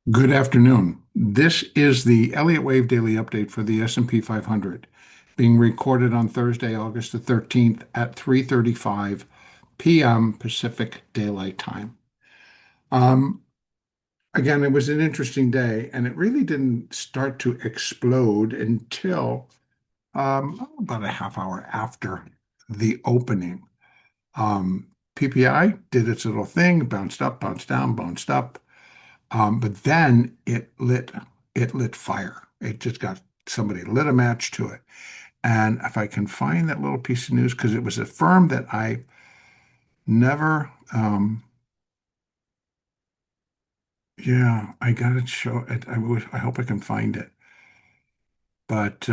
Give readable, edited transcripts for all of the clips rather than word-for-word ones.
Good afternoon. This is the Elliott Wave Daily Update for the S&P 500, being recorded on Thursday, August the 13th at 3:35 p.m. Pacific Daylight Time. Um, Again, it was an interesting day, and it really didn't start to explode until about a half hour after the opening. PPI did its little thing, bounced up, bounced down, bounced up. But then it lit fire. It just got somebody lit a match to it. And if I can find that little piece of news, because it was a firm that I never, yeah, I got to show it. I hope I can find it. But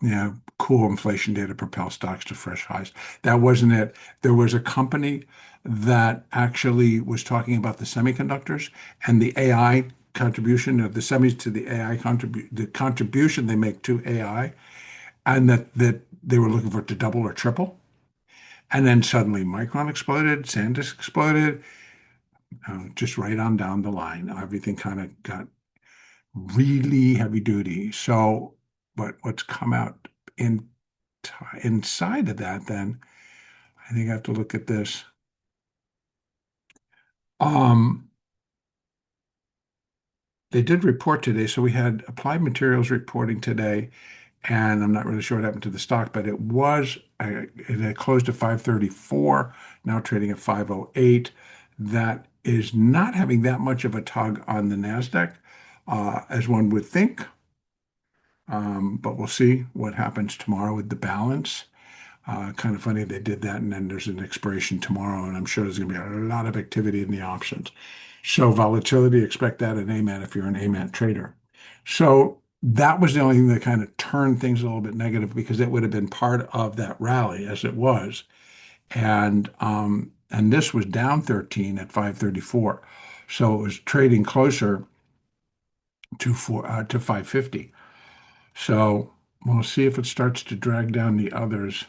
yeah, cool inflation data propel stocks to fresh highs. That wasn't it. There was a company that actually was talking about the semiconductors and the AI contribution of the semis to the AI the contribution they make to AI, and that they were looking for it to double or triple. And then suddenly Micron exploded, SanDisk exploded, just right on down the line. Everything kind of got really heavy duty. So, but what's come out in inside of that, then I think I have to look at this. Um, they did report today, so we had Applied Materials reporting today, and I'm not really sure what happened to the stock, but it had closed at 534, now trading at 508. That is not having that much of a tug on the Nasdaq, as one would think. But we'll see what happens tomorrow with the balance. Kind of funny they did that, and then there's an expiration tomorrow, and I'm sure there's going to be a lot of activity in the options. So volatility, expect that at AMAT if you're an AMAT trader. So that was the only thing that kind of turned things a little bit negative because it would have been part of that rally as it was, and this was down 13 at 534, so it was trading closer to 550. So we'll see if it starts to drag down the others.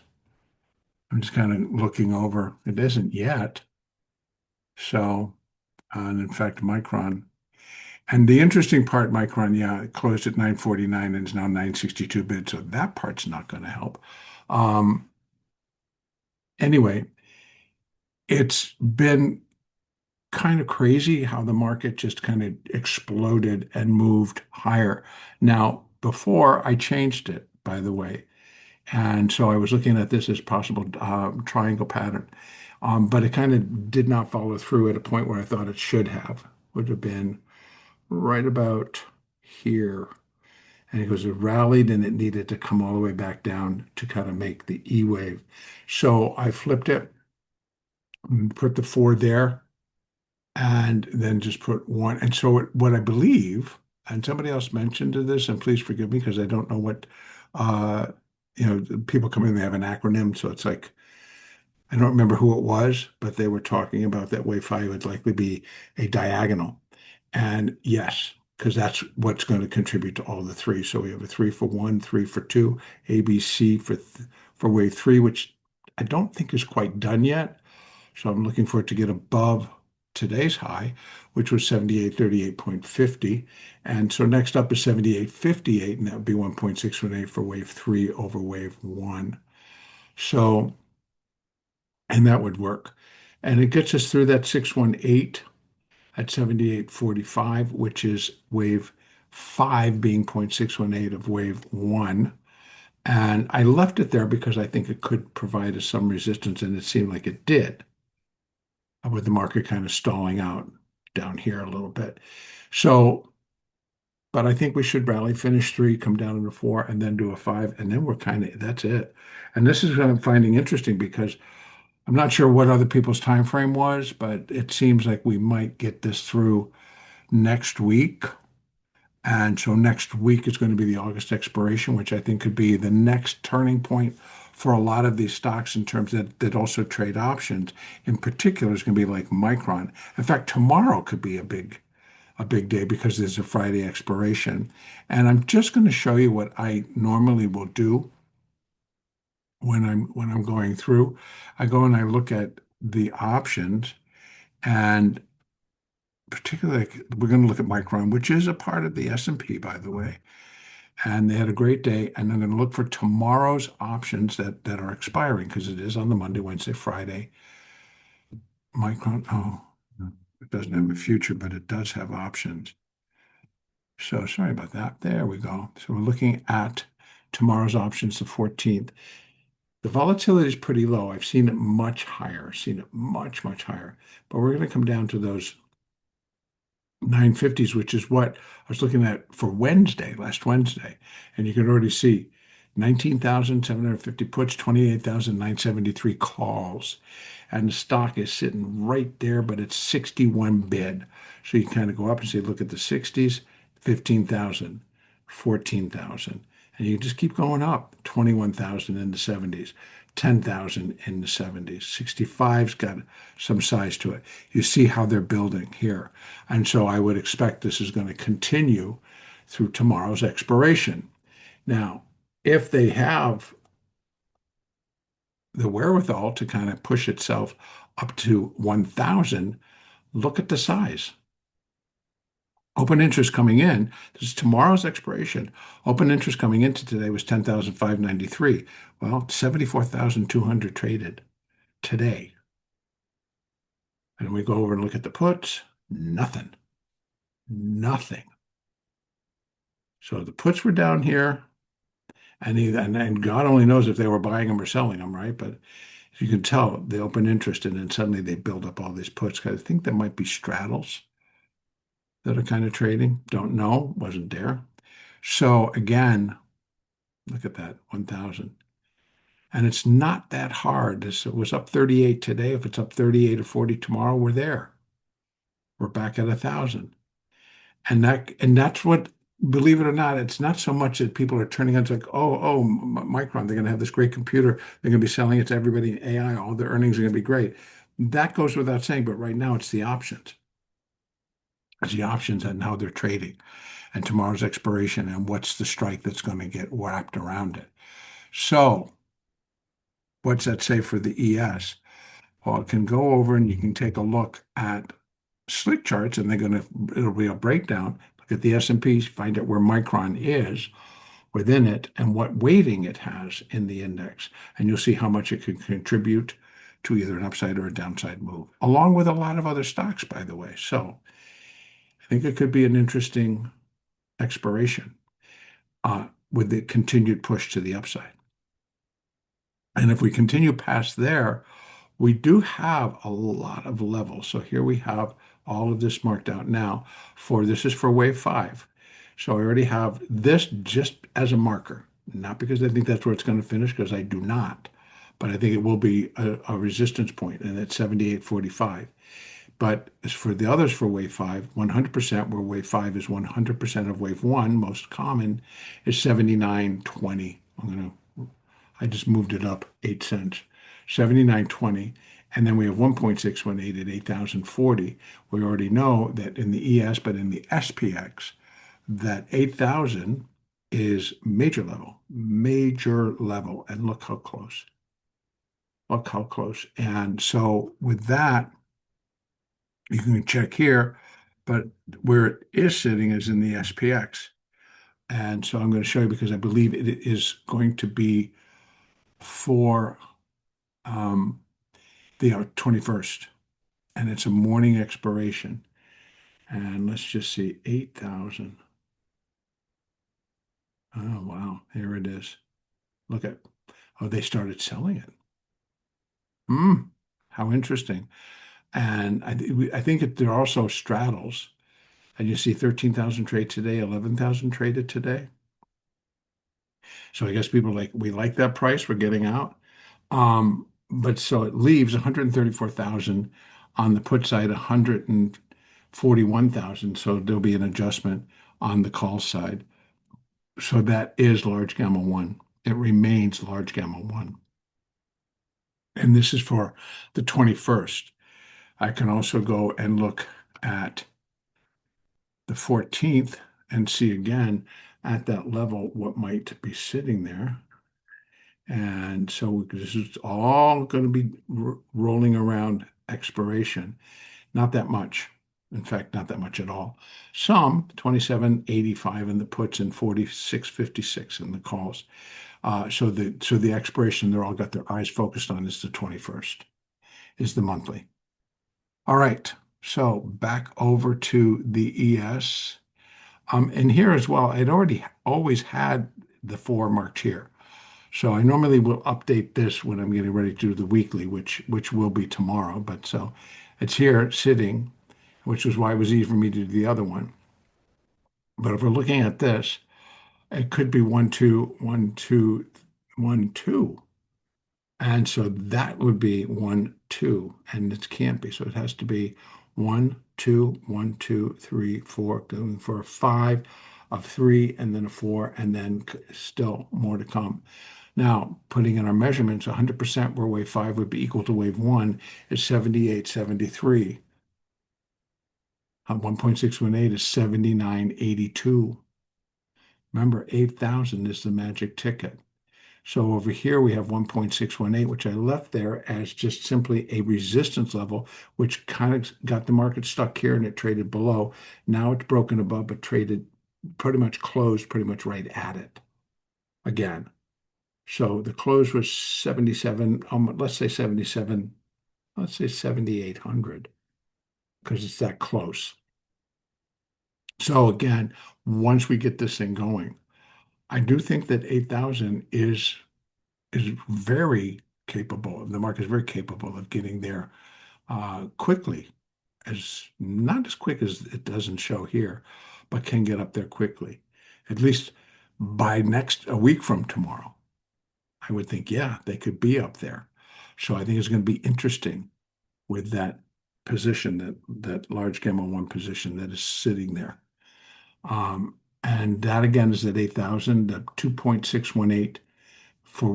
I'm just kind of looking over. It isn't yet. So, and in fact, Micron. And the interesting part, Micron, yeah, it closed at 949 and is now 962 bid. So that part's not going to help. Um, anyway, it's been kind of crazy how the market just kind of exploded and moved higher. Now, before I changed it, by the way. And so I was looking at this as possible triangle pattern. But it kind of did not follow through at a point where I thought it should have. Would have been right about here. And it was rallied and it needed to come all the way back down to kind of make the E wave. So I flipped it and put the four there and then just put one. And so what I believe, and somebody else mentioned this, and please forgive me because I don't know what, uh, people come in, they have an acronym. So it's like, I don't remember who it was, but they were talking about that wave five would likely be a diagonal. And yes, because that's what's going to contribute to all the three. So we have a three for one, three for two, ABC for wave three, which I don't think is quite done yet. So I'm looking for it to get above today's high, which was 7838.50. And so next up is 7858, and that would be 1.618 for wave three over wave one. So, and that would work. And it gets us through that 618 at 78.45, which is wave five being 0.618 of wave one. And I left it there because I think it could provide us some resistance, and it seemed like it did, with the market kind of stalling out down here a little bit. So, but I think we should rally, finish three, come down into four, and then do a five, and then we're kind of that's it. And this is what I'm finding interesting because I'm not sure what other people's time frame was, but it seems like we might get this through next week. And so next week is going to be the August expiration, which I think could be the next turning point for a lot of these stocks in terms that also trade options. In particular, is going to be like Micron. In fact, tomorrow could be a big day because there's a Friday expiration. And I'm just going to show you what I normally will do when I'm going through. I go and I look at the options, and particularly we're going to look at Micron, which is a part of the S&P, by the way. And they had a great day. And I'm going to look for tomorrow's options that are expiring because it is on the Monday, Wednesday, Friday. Micron, oh, it doesn't have a future, but it does have options. So sorry about that. There we go. So we're looking at tomorrow's options, the 14th. The volatility is pretty low. I've seen it much higher, seen it much, much higher. But we're going to come down to those 950s, which is what I was looking at for Wednesday, last Wednesday. And you can already see 19,750 puts, 28,973 calls. And the stock is sitting right there, but it's 61 bid. So you kind of go up and say, look at the 60s, 15,000, 14,000. And you just keep going up, 21,000 in the 70s, 10,000 in the 70s. 65's got some size to it. You see how they're building here. And so I would expect this is going to continue through tomorrow's expiration. Now, if they have the wherewithal to kind of push itself up to 1,000, look at the size. Open interest coming in, this is tomorrow's expiration. Open interest coming into today was 10,593. Well, 74,200 traded today. And we go over and look at the puts, nothing. Nothing. So the puts were down here, and God only knows if they were buying them or selling them, right? But you can tell the open interest, and then suddenly they build up all these puts. I think there might be straddles that are kind of trading. Don't know, wasn't there. So again, look at that, 1,000. And it's not that hard. It was up 38 today. If it's up 38 or 40 tomorrow, we're there. We're back at 1,000. And that's what, believe it or not, it's not so much that people are turning on. It's like, Micron, they're going to have this great computer. They're going to be selling it to everybody in AI. All their earnings are going to be great. That goes without saying. But right now, it's the options. It's the options and how they're trading, and tomorrow's expiration, and what's the strike that's going to get wrapped around it. So, what's that say for the ES? Well, it can go over and you can take a look at slick charts, and it'll be a breakdown. Look at the S&P, find out where Micron is within it and what weighting it has in the index. And you'll see how much it can contribute to either an upside or a downside move, along with a lot of other stocks, by the way. So I think it could be an interesting expiration with the continued push to the upside. And if we continue past there, we do have a lot of levels. So here we have all of this marked out now. This is for wave 5. So I already have this just as a marker, not because I think that's where it's going to finish, because I do not, but I think it will be a resistance point, and it's 78.45. But as for the others for wave 5, 100%, where wave 5 is 100% of wave 1, most common, is 79.20. I just moved it up 8 cents. 79.20. And then we have 1.618 at 8,040. We already know that in the ES, but in the SPX, that 8,000 is major level, major level. And look how close. Look how close. And so with that, you can check here, but where it is sitting is in the SPX. And so I'm going to show you, because I believe it is going to be for the 21st, and it's a morning expiration. And let's just see, 8,000. Oh, wow. Here it is. Look at, they started selling it. How interesting. And I think that there are also straddles. And you see 13,000 trades today, 11,000 traded today. So I guess people we like that price, we're getting out. But so it leaves 134,000 on the put side, 141,000. So there'll be an adjustment on the call side. So that is large gamma 1. It remains large gamma 1. And this is for the 21st. I can also go and look at the 14th and see again at that level what might be sitting there. And so this is all going to be rolling around expiration. Not that much. In fact, not that much at all. Some 27.85 in the puts and 46.56 in the calls. So the expiration they're all got their eyes focused on is the 21st, is the monthly. All right. So back over to the ES. And here as well, I'd already always had the 4 marked here. So I normally will update this when I'm getting ready to do the weekly, which will be tomorrow. But so it's here sitting, which is why it was easy for me to do the other one. But if we're looking at this, it could be 1, 2, 1, 2, 1, 2. And so that would be 1, 2, and it can't be. So it has to be 1, 2, 1, 2, 3, 4, going for a 5, a 3, and then a 4, and then still more to come. Now, putting in our measurements, 100% where wave 5 would be equal to wave 1 is 78.73. 1.618 is 79.82. Remember, 8,000 is the magic ticket. So over here we have 1.618, which I left there as just simply a resistance level, which kind of got the market stuck here and it traded below. Now it's broken above, but traded pretty much closed pretty much right at it again. So the close was 77, let's say 77, let's say 7,800 because it's that close. So again, once we get this thing going, I do think that 8,000 is very capable. The market is very capable of getting there quickly, as not as quick as it doesn't show here, but can get up there quickly. At least by a week from tomorrow, I would think, yeah, they could be up there. So I think it's going to be interesting with that position, that large gamma 1 position that is sitting there. And that again is at 8,000, the 2.618 for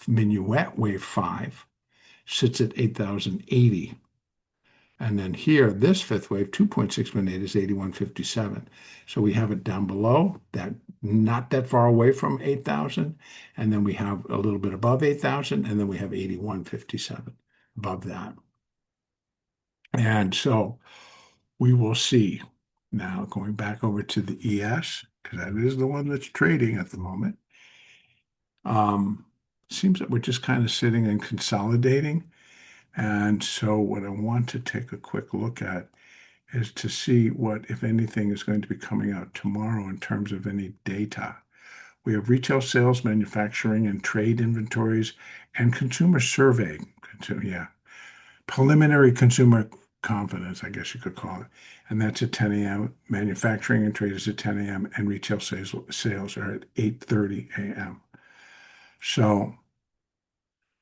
minuet wave 5 sits at 8,080. And then here, this fifth wave, 2.618 is 81.57. So we have it down below, that not that far away from 8,000. And then we have a little bit above 8,000, and then we have 81.57 above that. And so we will see. Now going back over to the ES, because that is the one that's trading at the moment. Seems that we're just kind of sitting and consolidating. And so what I want to take a quick look at is to see what, if anything, is going to be coming out tomorrow in terms of any data. We have retail sales, manufacturing, and trade inventories, and consumer survey. Preliminary consumer confidence, I guess you could call it. And that's at 10 a.m. Manufacturing and trade is at 10 a.m. and retail sales are at 8:30 a.m. So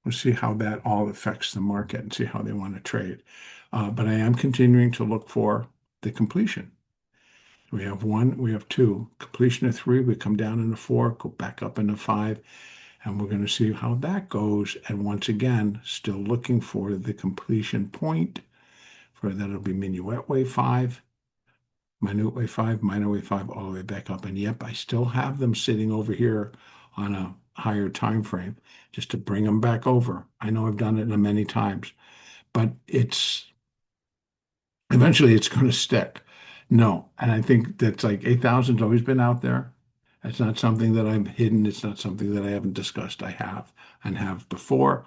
we'll see how that all affects the market and see how they want to trade. But I am continuing to look for the completion. We have 1, we have 2. Completion of 3, we come down into 4, go back up into 5, and we're going to see how that goes. And once again, still looking for the completion point. For that, it'll be minuet wave 5, minute wave 5, minor wave 5, all the way back up. And yep, I still have them sitting over here on a higher time frame just to bring them back over. I know I've done it many times, but eventually it's going to stick. No, and I think that's like 8,000's always been out there. It's not something that I've hidden. It's not something that I haven't discussed. I have and have before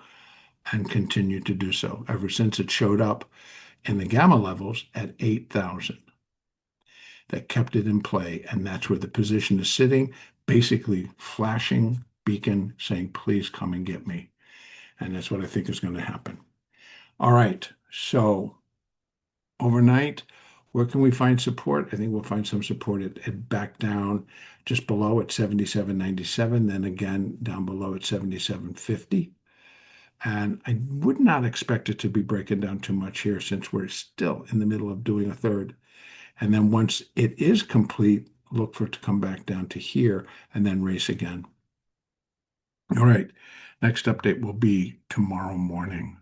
and continue to do so ever since it showed up in the gamma levels at 8,000. That kept it in play, and that's where the position is sitting, basically flashing beacon saying, please come and get me. And that's what I think is going to happen. All right, so overnight, where can we find support? I think we'll find some support at back down just below at 77.97, then again down below at 77.50. And I would not expect it to be breaking down too much here since we're still in the middle of doing a third. And then once it is complete, look for it to come back down to here and then race again. All right, next update will be tomorrow morning.